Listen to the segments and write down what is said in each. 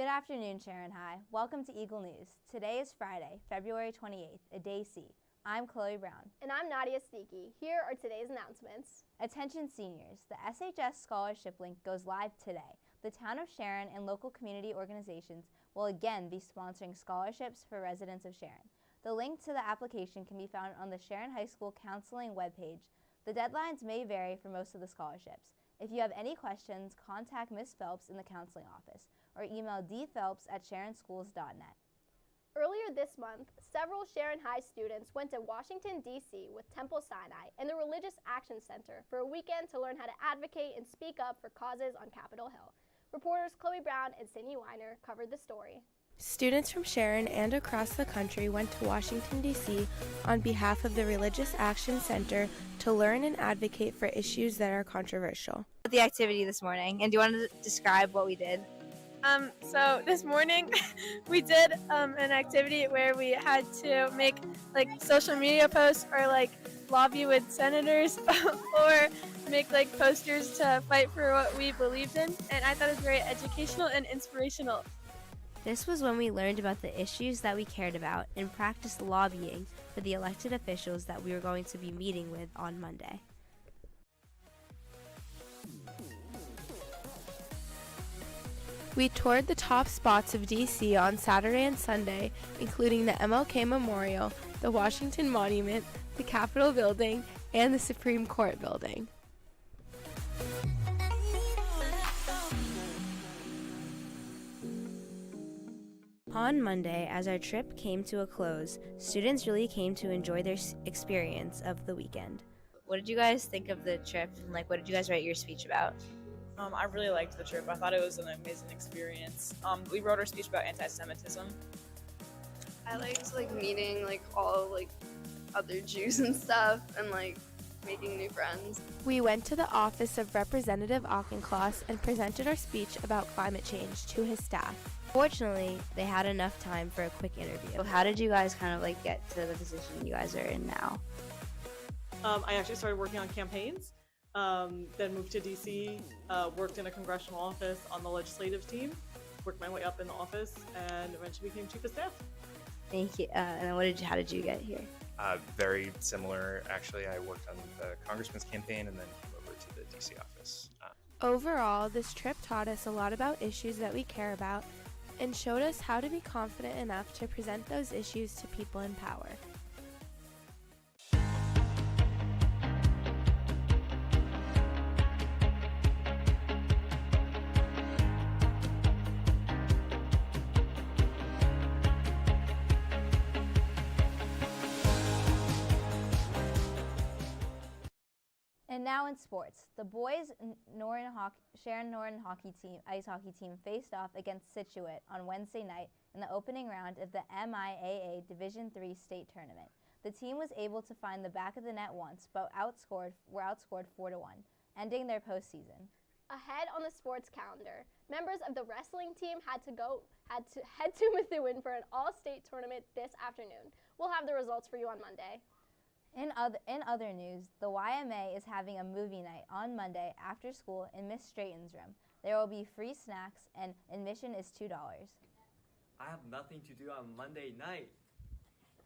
Good afternoon, Sharon High. Welcome to Eagle News. Today is Friday, February 28th, a day C. I'm Chloe Brown. And I'm Nadia Steeke. Here are today's announcements. Attention seniors, the SHS Scholarship Link goes live today. The Town of Sharon and local community organizations will again be sponsoring scholarships for residents of Sharon. The link to the application can be found on the Sharon High School Counseling webpage. The deadlines may vary for most of the scholarships. If you have any questions, contact Ms. Phelps in the counseling office or email dphelps@sharonschools.net. Earlier this month, several Sharon High students went to Washington, D.C. with Temple Sinai and the Religious Action Center for a weekend to learn how to advocate and speak up for causes on Capitol Hill. Reporters Chloe Brown and Sydney Weiner covered the story. Students from Sharon and across the country went to Washington, D.C. on behalf of the Religious Action Center to learn and advocate for issues that are controversial. The activity this morning, and do you want to describe what we did? So this morning we did an activity where we had to make social media posts or lobby with senators or make posters to fight for what we believed in, and I thought it was very educational and inspirational. This was when we learned about the issues that we cared about and practiced lobbying for the elected officials that we were going to be meeting with on Monday. We toured the top spots of D.C. on Saturday and Sunday, including the MLK Memorial, the Washington Monument, the Capitol Building, and the Supreme Court Building. On Monday, as our trip came to a close, students really came to enjoy their experience of the weekend. What did you guys think of the trip, and what did you guys write your speech about? I really liked the trip. I thought it was an amazing experience. We wrote our speech about anti-Semitism. I liked meeting all other Jews and stuff and making new friends. We went to the office of Representative Auchincloss and presented our speech about climate change to his staff. Fortunately, they had enough time for a quick interview. How did you guys get to the position you guys are in now? I actually started working on campaigns, then moved to DC, worked in a congressional office on the legislative team, worked my way up in the office, and eventually became chief of staff. Thank you. And then how did you get here? Very similar, actually. I worked on the congressman's campaign and then came over to the DC office. Overall, this trip taught us a lot about issues that we care about and showed us how to be confident enough to present those issues to people in power. And now in sports, the boys Sharon Norton ice hockey team faced off against Scituate on Wednesday night in the opening round of the MIAA Division III state tournament. The team was able to find the back of the net once, but were outscored 4-1, ending their postseason. Ahead on the sports calendar, members of the wrestling team had to head to Methuen for an all-state tournament this afternoon. We'll have the results for you on Monday. In other news, the YMA is having a movie night on Monday after school in Miss Straighton's room. There will be free snacks and admission is $2. I have nothing to do on Monday night.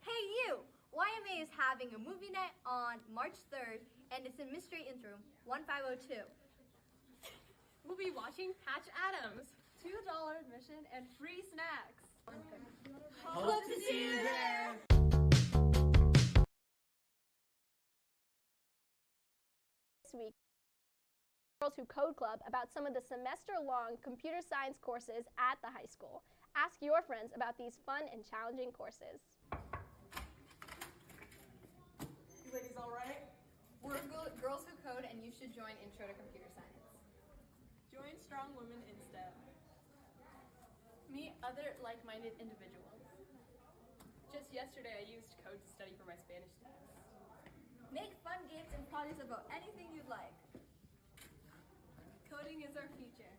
Hey you! YMA is having a movie night on March 3rd and it's in Miss Straighton's room, 1502. We'll be watching Patch Adams. $2 admission and free snacks. Hope to see you there! This week, Girls Who Code Club about some of the semester-long computer science courses at the high school. Ask your friends about these fun and challenging courses. You ladies all right? We're Girls Who Code and you should join Intro to Computer Science. Join Strong Women in STEM. Meet other like-minded individuals. Just yesterday I used code to study for my Spanish test. Make fun games and projects about anything you'd like. Coding is our future.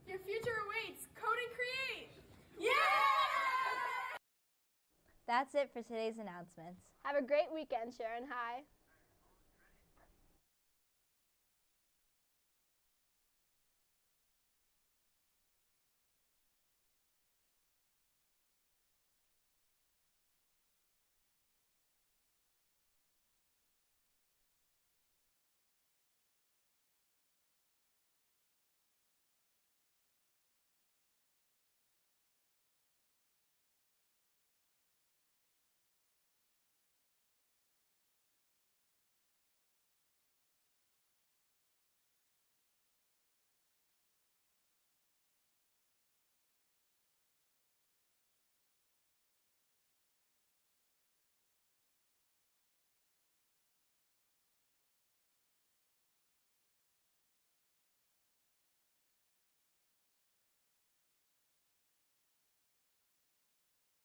Your future awaits! Code and create! Yeah! That's it for today's announcements. Have a great weekend, Sharon High.